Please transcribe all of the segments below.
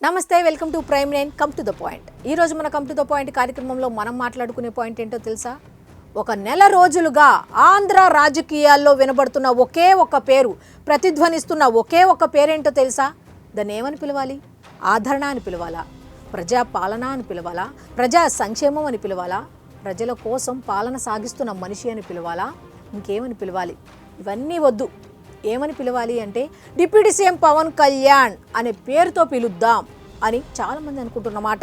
నమస్తే, welcome to prime 9 come to the point. ఈ రోజు మన కమ్ టు ద పాయింట్ కార్యక్రమంలో మనం మాట్లాడుకునే పాయింట్ ఏంటో తెలుసా? ఒక నెల రోజులుగా ఆంధ్ర రాజకీయాల్లో వినబడుతున్న ఒకే ఒక పేరు, ప్రతిధ్వనిస్తున్న ఒకే ఒక పేరేంటో తెలుసా? దాన్ని ఏమని పిలవాలి? ఆదరణ అని పిలవాలా? ప్రజా పాలన అని పిలవాలా? ప్రజా సంక్షేమం అని పిలవాలా? ప్రజల కోసం పాలన సాగిస్తున్న మనిషి అని పిలవాలా? ఇంకేమని పిలవాలి? ఇవన్నీ వద్దు. ఏమని పిలవాలి అంటే డిప్యూటీ సీఎం పవన్ కళ్యాణ్ అనే పేరుతో పిలుద్దాం అని చాలామంది అనుకుంటున్నమాట.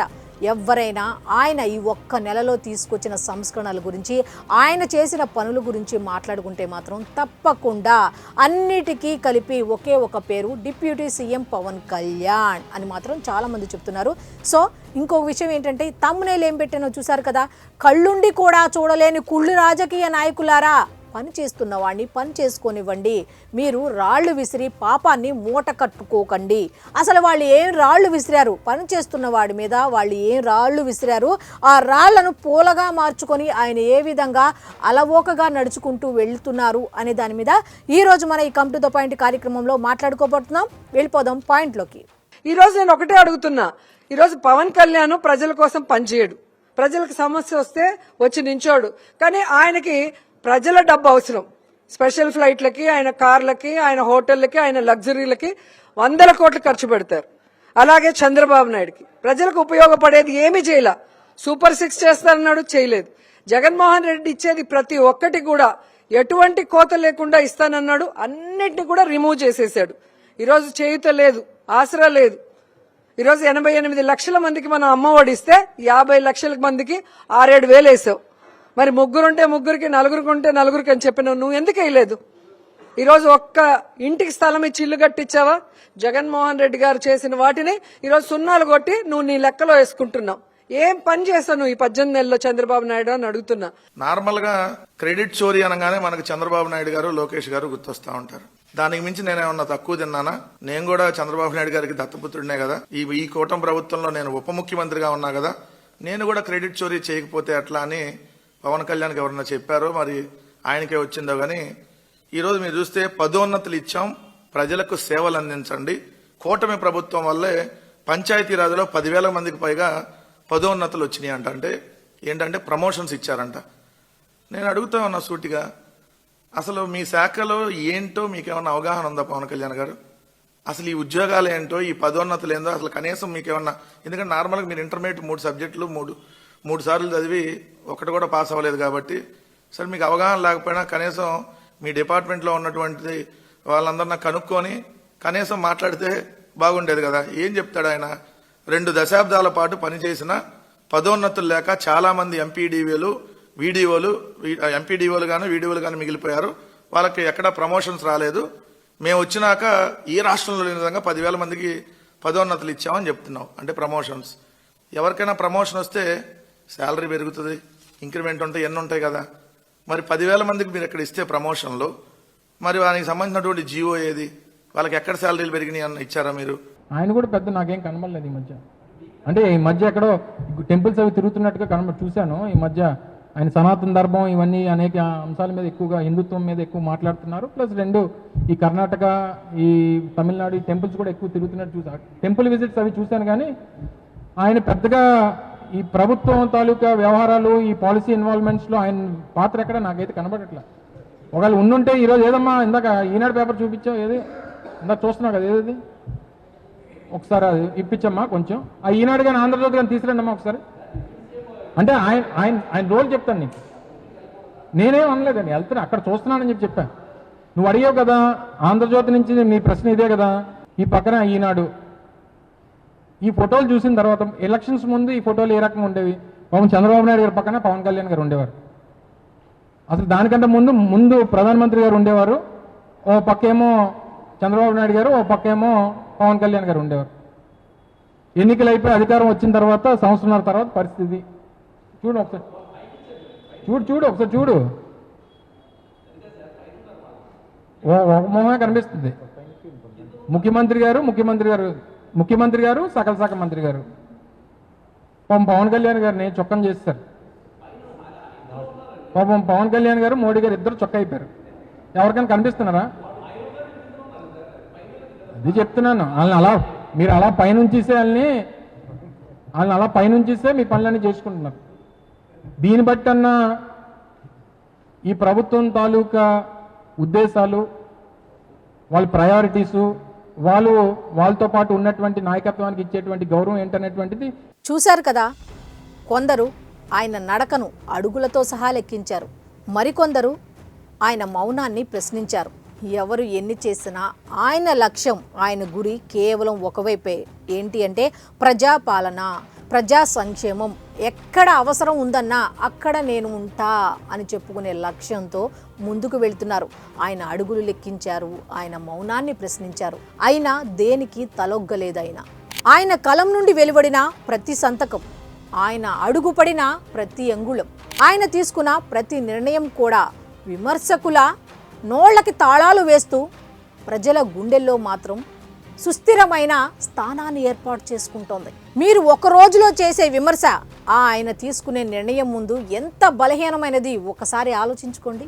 ఎవరైనా ఆయన ఈ ఒక్క నెలలో తీసుకొచ్చిన సంస్కరణల గురించి, ఆయన చేసిన పనుల గురించి మాట్లాడుకుంటే మాత్రం తప్పకుండా అన్నిటికీ కలిపి ఒకే ఒక పేరు డిప్యూటీ సీఎం పవన్ కళ్యాణ్ అని మాత్రం చాలామంది చెప్తున్నారు. సో ఇంకొక విషయం ఏంటంటే, తమ్మునేలు ఏం పెట్టానో చూసారు కదా, కళ్ళుండి కూడా చూడలేని కుళ్ళు రాజకీయ నాయకులారా, పని చేస్తున్న వాడిని పని చేసుకొనివ్వండి. మీరు రాళ్ళు విసిరి పాపాన్ని మూట కట్టుకోకండి. అసలు వాళ్ళు ఏం రాళ్ళు విసిరారు? పని చేస్తున్న వాడి మీద వాళ్ళు ఏం రాళ్ళు విసిరారు? ఆ రాళ్లను పూలగా మార్చుకొని ఆయన ఏ విధంగా అలవోకగా నడుచుకుంటూ వెళ్తున్నారు అనే దాని మీద ఈరోజు మన ఈ కమ్ టు ద పాయింట్ కార్యక్రమంలో మాట్లాడుకోబోతున్నాం. వెళ్ళిపోదాం పాయింట్లోకి. ఈరోజు నేను ఒకటే అడుగుతున్నా, ఈరోజు పవన్ కళ్యాణ్ ప్రజల కోసం పనిచేయడు. ప్రజలకు సమస్య వస్తే వచ్చి నించోడు. కానీ ఆయనకి ప్రజల డబ్బు అవసరం. స్పెషల్ ఫ్లైట్లకి, ఆయన కార్లకి, ఆయన హోటళ్ళకి, ఆయన లగ్జరీలకి 100 కోట్లు ఖర్చు పెడతారు. అలాగే చంద్రబాబు నాయుడుకి ప్రజలకు ఉపయోగపడేది ఏమీ చేయలే. సూపర్ 6 చేస్తారన్నాడు, చేయలేదు. జగన్మోహన్ రెడ్డి ఇచ్చేది ప్రతి ఒక్కటి కూడా ఎటువంటి కోత లేకుండా ఇస్తానన్నాడు, అన్నిటిని కూడా రిమూవ్ చేసేసాడు. ఈరోజు చేయుత లేదు, ఆసరా లేదు. ఈరోజు 88 లక్షల మందికి మనం అమ్మ ఒడిస్తే 50 లక్షల మందికి 6-7 వేలు వేసావు. మరి ముగ్గురుంటే ముగ్గురికి, నలుగురికి ఉంటే నలుగురికి అని చెప్పినావు. నువ్వు ఎందుకు వేయలేదు? ఈరోజు ఒక్క ఇంటికి స్థలం ఇచ్చి ఇల్లు కట్టించావా? జగన్మోహన్ రెడ్డి గారు చేసిన వాటిని ఈరోజు సున్నాలు కొట్టి నువ్వు నీ లెక్కలో వేసుకుంటున్నావు. ఏం పని చేస్తావు నువ్వు ఈ 18 నెలల్లో చంద్రబాబు నాయుడు అని అడుగుతున్నా. నార్మల్ గా క్రెడిట్ చోరీ అనగానే మనకు చంద్రబాబు నాయుడు గారు, లోకేష్ గారు గుర్తొస్తా ఉంటారు. దానికి మించి నేనేమన్నా తక్కువ తిన్నానా? నేను కూడా చంద్రబాబు నాయుడు గారికి దత్తపుత్రుడినే కదా. ఈ కూటమి ప్రభుత్వంలో నేను ఉప ముఖ్యమంత్రిగా ఉన్నా కదా. నేను కూడా క్రెడిట్ చోరీ చేయకపోతే ఎట్లా అని పవన్ కళ్యాణ్కి ఎవరన్నా చెప్పారో, మరి ఆయనకే వచ్చిందో గానీ ఈరోజు మీరు చూస్తే పదోన్నతులు ఇచ్చాం, ప్రజలకు సేవలు అందించండి. కూటమి ప్రభుత్వం వల్లే పంచాయతీరాజ్లో 10,000 మందికి పైగా పదోన్నతులు వచ్చినాయి అంట. అంటే ఏంటంటే ప్రమోషన్స్ ఇచ్చారంట. నేను అడుగుతా ఉన్నా సూటిగా, అసలు మీ శాఖలో ఏంటో మీకేమన్నా అవగాహన ఉందా పవన్ కళ్యాణ్ గారు? అసలు ఈ ఉద్యోగాలు ఏంటో, ఈ పదోన్నతులు ఏంటో అసలు కనీసం మీకేమన్నా? ఎందుకంటే నార్మల్గా మీరు ఇంటర్మీడియట్ 3 సబ్జెక్టులు మూడు సార్లు చదివి ఒకటి కూడా పాస్ అవ్వలేదు కాబట్టి, సరే మీకు అవగాహన లేకపోయినా కనీసం మీ డిపార్ట్మెంట్లో ఉన్నటువంటి వాళ్ళందరినీ కనుక్కొని కనీసం మాట్లాడితే బాగుండేది కదా. ఏం చెప్తాడు ఆయన? 2 దశాబ్దాల పాటు పనిచేసిన పదోన్నతులు లేక చాలా మంది ఎంపీడీఓలు గాను వీడియోలు గాను మిగిలిపోయారు. వాళ్ళకి ఎక్కడ ప్రమోషన్స్ రాలేదు. మేము వచ్చినాక ఈ రాష్ట్రంలో లేని విధంగా 10,000 మందికి పదోన్నతులు ఇచ్చామని చెప్తున్నాం. అంటే ప్రమోషన్స్, ఎవరికైనా ప్రమోషన్ వస్తే శాలరీ పెరుగుతుంది, ఇంక్రిమెంట్ ఉంటాయి, ఎన్ని ఉంటాయి కదా. మరి 10,000 మందికి మీరు ఎక్కడ ఇస్తే ప్రమోషన్లు, మరి వానికి సంబంధించినటువంటి జీవో ఏది? వాళ్ళకి ఎక్కడ శాలరీలు పెరిగినాయి అన్న ఇచ్చారా మీరు? ఆయన కూడా పెద్ద నాకేం కనబడలేదు ఈ మధ్య. అంటే ఈ మధ్య ఎక్కడో టెంపుల్స్ అవి తిరుగుతున్నట్టుగా చూశాను. ఈ మధ్య ఆయన సనాతన ధర్మం ఇవన్నీ అనేక అంశాల మీద ఎక్కువగా, హిందుత్వం మీద ఎక్కువ మాట్లాడుతున్నారు. ప్లస్ 2 ఈ కర్ణాటక, ఈ తమిళనాడు ఈ టెంపుల్స్ కూడా ఎక్కువ తిరుగుతున్నట్టు చూసాను. టెంపుల్ విజిట్స్ అవి చూశాను. కానీ ఆయన పెద్దగా ఈ ప్రభుత్వం తాలూకా వ్యవహారాలు, ఈ పాలసీ ఇన్వాల్వ్మెంట్స్లో ఆయన పాత్ర ఎక్కడ నాకైతే కనబడట్లా. ఒకవేళ ఉండుంటే ఈరోజు ఏదమ్మా ఇందాక ఈనాడు పేపర్ చూపించావు, ఏది ఇందాక చూస్తున్నావు కదా, ఏది ఒకసారి అది ఇప్పించమ్మా కొంచెం. ఆ ఈనాడు కానీ ఆంధ్రజ్యోతి కానీ తీసుకురండి అమ్మా ఒకసారి. అంటే ఆయన రోల్ చెప్తాను నీకు. నేనేం అనలేదండి, వెళ్తున్నా అక్కడ చూస్తున్నానని చెప్పాను. నువ్వు అడిగావు కదా ఆంధ్రజ్యోతి నుంచి, నీ ప్రశ్న ఇదే కదా. ఈ పక్కన ఈనాడు, ఈ ఫోటోలు చూసిన తర్వాత ఎలక్షన్స్ ముందు ఈ ఫోటోలు ఏ రకంగా ఉండేవి? చంద్రబాబు నాయుడు గారి పక్కన పవన్ కళ్యాణ్ గారు ఉండేవారు. అసలు దానికంటే ముందు ప్రధానమంత్రి గారు ఉండేవారు. ఓ పక్కేమో చంద్రబాబు నాయుడు గారు, ఓ పక్కేమో పవన్ కళ్యాణ్ గారు ఉండేవారు. ఎన్నికలు అయిపోయి అధికారం వచ్చిన తర్వాత సంవత్సరాల తర్వాత పరిస్థితి చూడు ఒకసారి. ఒకసారి చూడు. ఒక మొహమే కనిపిస్తుంది. ముఖ్యమంత్రి గారు సకల శాఖ మంత్రి గారు. పాపం పవన్ కళ్యాణ్ గారిని చొక్కం చేస్తారు. పాపం పవన్ కళ్యాణ్ గారు, మోడీ గారు ఇద్దరు చొక్క అయిపోయారు. ఎవరికైనా కనిపిస్తున్నారా? అది చెప్తున్నాను. వాళ్ళని అలా మీరు అలా పైనుంచిస్తే వాళ్ళని అలా పైనుంచిస్తే మీ పనులన్నీ చేసుకుంటున్నారు. దీన్ని బట్టన్నా ఈ ప్రభుత్వం తాలూకా ఉద్దేశాలు, వాళ్ళ ప్రయారిటీసు, వాళ్ళతో పాటు ఉన్నటువంటి నాయకత్వానికి ఇచ్చేటువంటి గౌరవం ఏంటనేటువంటిది చూశారు కదా. కొందరు ఆయన నడకను అడుగులతో సహా లెక్కించారు, మరికొందరు ఆయన మౌనాన్ని ప్రశ్నించారు. ఎవరు ఎన్ని చేసినా ఆయన లక్ష్యం, ఆయన గురి కేవలం ఒకవైపే. ఏంటి అంటే ప్రజాపాలన, ప్రజా సంక్షేమం. ఎక్కడ అవసరం ఉందన్నా అక్కడ నేను ఉంటా అని చెప్పుకునే లక్ష్యంతో ముందుకు వెళ్తున్నారు. ఆయన అడుగులు లెక్కించారు, ఆయన మౌనాన్ని ప్రశ్నించారు. అయినా దేనికి తలొగ్గలేదు. ఆయన కలం నుండి వెలువడిన ప్రతి సంతకం, ఆయన అడుగుపడిన ప్రతి అంగుళం, ఆయన తీసుకున్న ప్రతి నిర్ణయం కూడా విమర్శకుల నోళ్లకి తాళాలు వేస్తూ ప్రజల గుండెల్లో మాత్రం సుస్థిరమైన స్థానాన్ని ఏర్పాటు చేసుకుంటోంది. మీరు ఒక రోజులో చేసే విమర్శ ఆయన తీసుకునే నిర్ణయం ముందు ఎంత బలహీనమైనది ఒకసారి ఆలోచించుకోండి.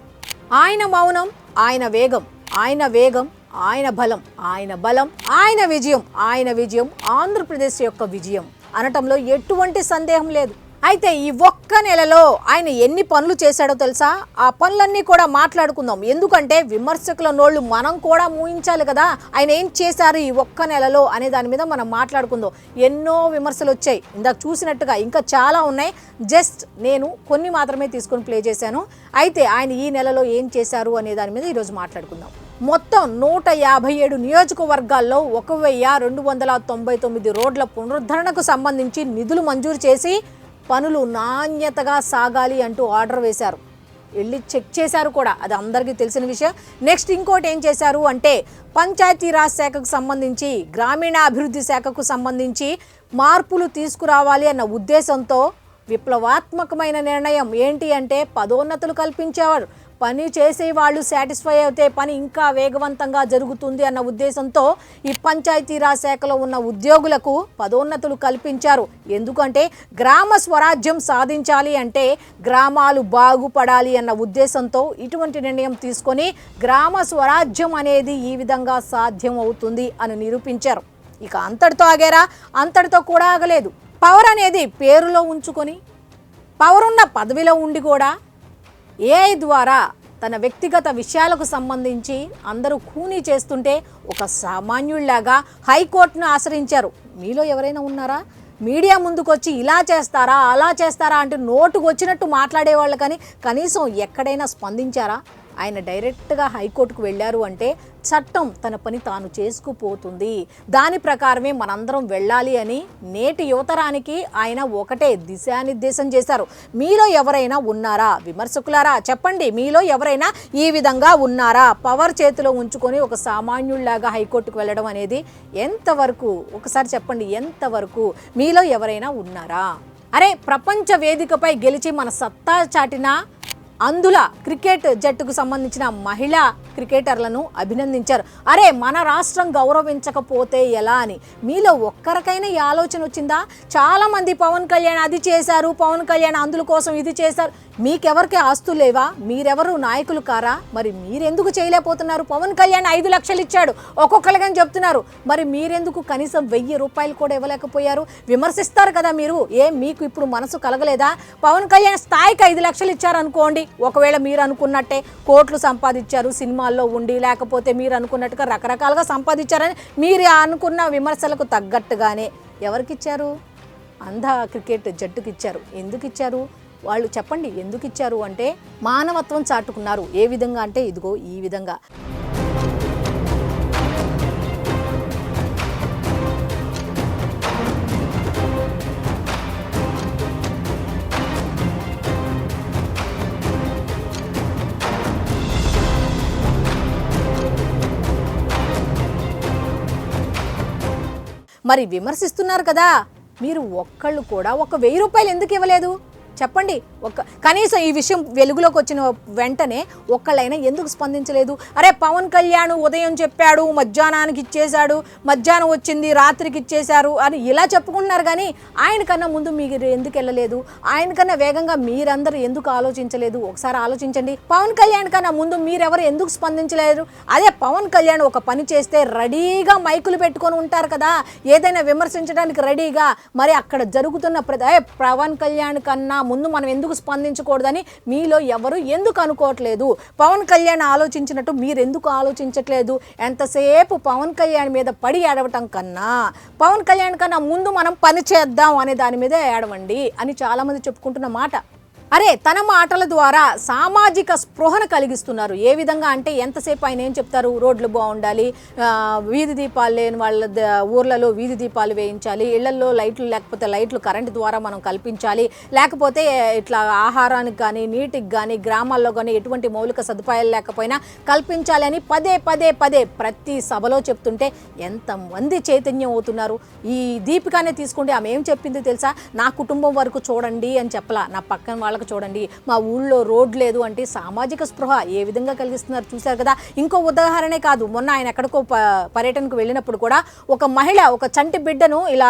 ఆయన మౌనం, ఆయన వేగం, ఆయన వేగం, ఆయన బలం, ఆయన బలం, ఆయన విజయం, ఆయన విజయం ఆంధ్రప్రదేశ్ యొక్క విజయం అనటంలో ఎటువంటి సందేహం లేదు. అయితే ఈ ఒక్క నెలలో ఆయన ఎన్ని పనులు చేశాడో తెలుసా? ఆ పనులన్నీ కూడా మాట్లాడుకుందాం. ఎందుకంటే విమర్శకుల నోళ్ళు మనం కూడా మూయించాలి కదా. ఆయన ఏం చేశారు ఈ ఒక్క నెలలో అనే దాని మీద మనం మాట్లాడుకుందాం. ఎన్నో విమర్శలు వచ్చాయి, ఇందాక చూసినట్టుగా ఇంకా చాలా ఉన్నాయి. జస్ట్ నేను కొన్ని మాత్రమే తీసుకొని ప్లే చేశాను. అయితే ఆయన ఈ నెలలో ఏం చేశారు అనే దాని మీద ఈరోజు మాట్లాడుకుందాం. మొత్తం 157 నియోజకవర్గాల్లో 1299 రోడ్ల పునరుద్ధరణకు సంబంధించి నిధులు మంజూరు చేసి పనులు నాణ్యతగా సాగాలి అంటూ ఆర్డర్ వేశారు. వెళ్ళి చెక్ చేశారు కూడా, అది అందరికీ తెలిసిన విషయం. నెక్స్ట్ ఇంకోటి ఏం చేశారు అంటే పంచాయతీరాజ్ శాఖకు సంబంధించి, గ్రామీణాభివృద్ధి శాఖకు సంబంధించి మార్పులు తీసుకురావాలి అన్న ఉద్దేశంతో విప్లవాత్మకమైన నిర్ణయం. ఏంటి అంటే పదోన్నతులు కల్పించేవారు. పని చేసే వాళ్ళు సాటిస్ఫై అయితే పని ఇంకా వేగవంతంగా జరుగుతుంది అన్న ఉద్దేశంతో ఈ పంచాయతీరాజ్ శాఖలో ఉన్న ఉద్యోగులకు పదోన్నతులు కల్పించారు. ఎందుకంటే గ్రామ స్వరాజ్యం సాధించాలి అంటే గ్రామాలు బాగుపడాలి అన్న ఉద్దేశంతో ఇటువంటి నిర్ణయం తీసుకొని గ్రామ స్వరాజ్యం అనేది ఈ విధంగా సాధ్యం అవుతుంది అని నిరూపించారు. ఇక అంతటితో ఆగారా? అంతటితో కూడా ఆగలేదు. పవర్ అనేది పేరులో ఉంచుకొని, పవర్ ఉన్న పదవిలో ఉండి కూడా ఏఐ ద్వారా తన వ్యక్తిగత విషయాలకు సంబంధించి అందరూ ఖూనీ చేస్తుంటే ఒక సామాన్యుల్లాగా హైకోర్టును ఆశ్రయించారు. మీలో ఎవరైనా ఉన్నారా? మీడియా ముందుకొచ్చి ఇలా చేస్తారా అలా చేస్తారా అంటే నోటుకు వచ్చినట్టు మాట్లాడేవాళ్ళు, కానీ కనీసం ఎక్కడైనా స్పందించారా? ఆయన డైరెక్ట్గా హైకోర్టుకు వెళ్ళారు అంటే చట్టం తన పని తాను చేసుకుపోతుంది. దాని ప్రకారమే మనందరం వెళ్ళాలి అని నేటి యువతరానికి ఆయన ఒకటే దిశానిర్దేశం చేశారు. మీలో ఎవరైనా ఉన్నారా? విమర్శకులారా చెప్పండి, మీలో ఎవరైనా ఈ విధంగా ఉన్నారా? పవర్ చేతిలో ఉంచుకొని ఒక సామాన్యుల్లాగా హైకోర్టుకు వెళ్ళడం అనేది ఎంతవరకు, ఒకసారి చెప్పండి, ఎంతవరకు మీలో ఎవరైనా ఉన్నారా? అరే, ప్రపంచ వేదికపై గెలిచి మన సత్తా చాటిన అందుల క్రికెట్ జట్టుకు సంబంధించిన మహిళా క్రికెటర్లను అభినందించారు. అరే, మన రాష్ట్రం గౌరవించకపోతే ఎలా అని మీలో ఒక్కరికైనా ఈ ఆలోచన వచ్చిందా? చాలామంది పవన్ కళ్యాణ్ అది చేశారు, పవన్ కళ్యాణ్ అందుల కోసం ఇది చేశారు. మీకెవరికి ఆస్తులు లేవా? మీరెవరు నాయకులు కారా? మరి మీరెందుకు చేయలేకపోతున్నారు? పవన్ కళ్యాణ్ 5 లక్షలు ఇచ్చాడు ఒక్కొక్కరికని చెప్తున్నారు. మరి మీరెందుకు కనీసం 1000 రూపాయలు కూడా ఇవ్వలేకపోయారు? విమర్శిస్తారు కదా మీరు. మీకు ఇప్పుడు మనసు కలగలేదా? పవన్ కళ్యాణ్ స్థాయికి 5 లక్షలు ఇచ్చారనుకోండి, ఒకవేళ మీరు అనుకున్నట్టే కోట్లు సంపాదించారు సినిమాల్లో ఉండి, లేకపోతే మీరు అనుకున్నట్టుగా రకరకాలుగా సంపాదించారని మీరు అనుకున్న విమర్శలకు తగ్గట్టుగానే ఎవరికి ఇచ్చారు? అంధ క్రికెట్ జట్టుకి ఇచ్చారు. ఎందుకు ఇచ్చారు? వాళ్ళు చెప్పండి, ఎందుకు ఇచ్చారు అంటే మానవత్వం చాటుకున్నారు. ఏ విధంగా అంటే ఇదిగో ఈ విధంగా. మరి విమర్శిస్తున్నారు కదా, మీరు ఒక్కళ్ళు కూడా 1000 రూపాయలు ఎందుకు ఇవ్వలేదు? చెప్పండి. కనీసం ఈ విషయం వెలుగులోకి వచ్చిన వెంటనే ఒక్కళ్ళైనా ఎందుకు స్పందించలేదు? అరే పవన్ కళ్యాణ్ ఉదయం చెప్పాడు, మధ్యాహ్నానికి ఇచ్చేశాడు, మధ్యాహ్నం వచ్చింది రాత్రికి ఇచ్చేశారు అని ఇలా చెప్పుకుంటున్నారు. కానీ ఆయనకన్నా ముందు మీరు ఎందుకు వెళ్ళలేదు? ఆయనకన్నా వేగంగా మీరందరూ ఎందుకు ఆలోచించలేదు? ఒకసారి ఆలోచించండి. పవన్ కళ్యాణ్ కన్నా ముందు మీరెవరు ఎందుకు స్పందించలేరు? అదే పవన్ కళ్యాణ్ ఒక పని చేస్తే రెడీగా మైకులు పెట్టుకొని ఉంటారు కదా, ఏదైనా విమర్శించడానికి రెడీగా. మరి అక్కడ జరుగుతున్న పవన్ కళ్యాణ్ కన్నా ముందు మనం ఎందుకు స్పందించకూడదని మీలో ఎవరు ఎందుకు అనుకోవట్లేదు? పవన్ కళ్యాణ్ ఆలోచించినట్టు మీరు ఎందుకు ఆలోచించట్లేదు? ఎంతసేపు పవన్ కళ్యాణ్ మీద పడి ఏడవటం కన్నా పవన్ కళ్యాణ్ కన్నా ముందు మనం పని చేద్దాం అనే దాని మీద ఏడవండి అని చాలామంది చెప్పుకుంటున్న మాట. అరే తన మాటల ద్వారా సామాజిక స్పృహను కలిగిస్తున్నారు. ఏ విధంగా అంటే ఎంతసేపు ఆయన ఏం చెప్తారు? రోడ్లు బాగుండాలి, వీధి దీపాలు లేని వాళ్ళ ఊర్లలో వీధి దీపాలు వేయించాలి, ఇళ్లలో లైట్లు లేకపోతే లైట్లు కరెంటు ద్వారా మనం కల్పించాలి, లేకపోతే ఇట్లా ఆహారానికి కానీ నీటికి కానీ గ్రామాల్లో కానీ ఎటువంటి మౌలిక సదుపాయాలు లేకపోయినా కల్పించాలి అని పదే పదే పదే ప్రతి సభలో చెప్తుంటే ఎంతమంది చైతన్యం అవుతున్నారు. ఈ దీపికానే తీసుకుంటే ఆమె ఏం చెప్పింది తెలుసా? నా కుటుంబం వరకు చూడండి అని చెప్పలా, నా పక్కన వాళ్ళ చూడండి, మా ఊళ్ళో రోడ్ లేదు అంటే సామాజిక స్పృహ ఏ విధంగా కలిగిస్తున్నారు చూశారు కదా. ఇంకో ఉదాహరణే కాదు, మొన్న ఆయన ఎక్కడికో పర్యటనకు వెళ్ళినప్పుడు కూడా ఒక మహిళ ఒక చంటి బిడ్డను ఇలా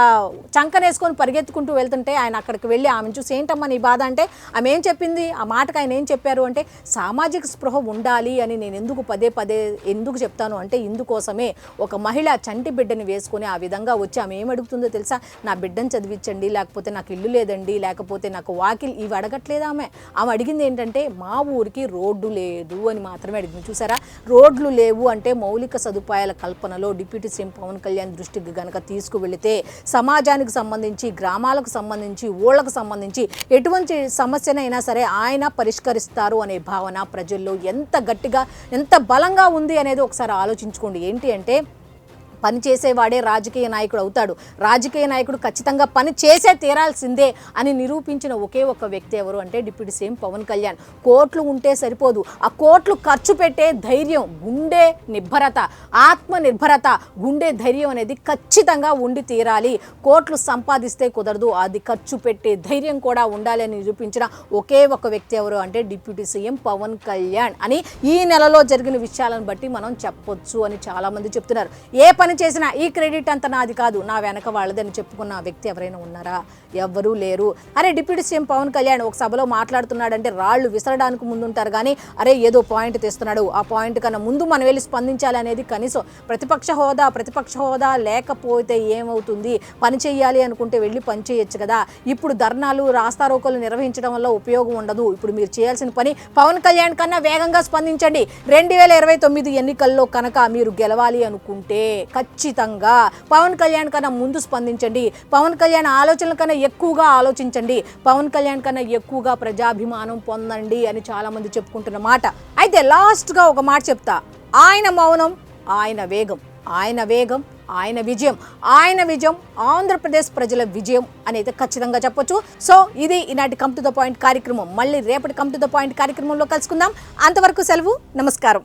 చంకనేసుకొని పరిగెత్తుకుంటూ వెళ్తుంటే ఆయన అక్కడికి వెళ్ళి ఆమెను చూసి ఏంటమ్మా నీ బాధ అంటే ఆమె ఏం చెప్పింది? ఆ మాటకు ఆయన ఏం చెప్పారు అంటే సామాజిక స్పృహ ఉండాలి అని నేను ఎందుకు పదే పదే ఎందుకు చెప్తాను అంటే ఇందుకోసమే. ఒక మహిళ చంటి బిడ్డని వేసుకొని ఆ విధంగా వచ్చి ఆమె ఏం అడుగుతుందో తెలుసా? నా బిడ్డను చదివించండి, లేకపోతే నాకు ఇల్లు లేదండి, లేకపోతే నాకు వాకిల్ ఇవి అడగట్లేదు. ఆమె అడిగింది ఏంటంటే మా ఊరికి రోడ్డు లేదు అని మాత్రమే అడిగింది. చూసారా, రోడ్లు లేవు అంటే మౌలిక సదుపాయాల కల్పనలో డిప్యూటీ సీఎం పవన్ కళ్యాణ్ దృష్టికి గనక తీసుకువెళితే సమాజానికి సంబంధించి, గ్రామాలకు సంబంధించి, ఊళ్ళకు సంబంధించి ఎటువంటి సమస్యనైనా సరే ఆయన పరిష్కరిస్తారు అనే భావన ప్రజల్లో ఎంత గట్టిగా ఎంత బలంగా ఉంది అనేది ఒకసారి ఆలోచించుకోండి. ఏంటి అంటే పని చేసేవాడే రాజకీయ నాయకుడు అవుతాడు, రాజకీయ నాయకుడు ఖచ్చితంగా పని చేసే తీరాల్సిందే అని నిరూపించిన ఒకే ఒక వ్యక్తి ఎవరు అంటే డిప్యూటీ సీఎం పవన్ కళ్యాణ్. కోట్లు ఉంటే సరిపోదు, ఆ కోట్లు ఖర్చు పెట్టే ధైర్యం, గుండె నిబ్బరత, ఆత్మ నిర్భరత, గుండె ధైర్యం అనేది ఖచ్చితంగా ఉండి తీరాలి. కోట్లు సంపాదిస్తే కుదరదు, అది ఖర్చు పెట్టే ధైర్యం కూడా ఉండాలి అని నిరూపించిన ఒకే ఒక వ్యక్తి ఎవరు అంటే డిప్యూటీ సీఎం పవన్ కళ్యాణ్ అని ఈ నెలలో జరిగిన విషయాలను బట్టి మనం చెప్పొచ్చు అని చాలామంది చెప్తున్నారు. ఏ పని చేసినా ఈ క్రెడిట్ అంత నాది కాదు, నా వెనక వాళ్ళదని చెప్పుకున్న వ్యక్తి ఎవరైనా ఉన్నారా? ఎవ్వరూ లేరు. అరే డిప్యూటీ సీఎం పవన్ కళ్యాణ్ ఒక సభలో మాట్లాడుతున్నాడంటే రాళ్ళు విసరడానికి ముందుంటారు కానీ అరే ఏదో పాయింట్ తెస్తున్నాడు, ఆ పాయింట్ కన్నా ముందు మనం వెళ్ళి స్పందించాలి అనేది కనీసం ప్రతిపక్ష హోదా లేకపోతే ఏమవుతుంది? పని చేయాలి అనుకుంటే వెళ్ళి పని చేయొచ్చు కదా. ఇప్పుడు ధర్నాలు రాస్తారోకోలు నిర్వహించడం వల్ల ఉపయోగం ఉండదు. ఇప్పుడు మీరు చేయాల్సిన పని పవన్ కళ్యాణ్ కన్నా వేగంగా స్పందించండి. 2029 ఎన్నికల్లో కనుక మీరు గెలవాలి అనుకుంటే ఖచ్చితంగా పవన్ కళ్యాణ్ కన్నా ముందు స్పందించండి. పవన్ కళ్యాణ్ ఆలోచనల కన్నా ఎక్కువగా ఆలోచించండి. పవన్ కళ్యాణ్ కన్నా ఎక్కువగా ప్రజాభిమానం పొందండి అని చాలా మంది చెప్పుకుంటున్న మాట. అయితే లాస్ట్గా ఒక మాట చెప్తా, ఆయన మౌనం ఆయన వేగం, ఆయన వేగం ఆయన విజయం, ఆయన విజయం ఆంధ్రప్రదేశ్ ప్రజల విజయం అనేది ఖచ్చితంగా చెప్పొచ్చు. సో ఇది ఈనాటి కమ్ టు ద పాయింట్ కార్యక్రమం. మళ్ళీ రేపటి కమ్ టు ద పాయింట్ కార్యక్రమంలో కలుసుకుందాం. అంతవరకు సెలవు, నమస్కారం.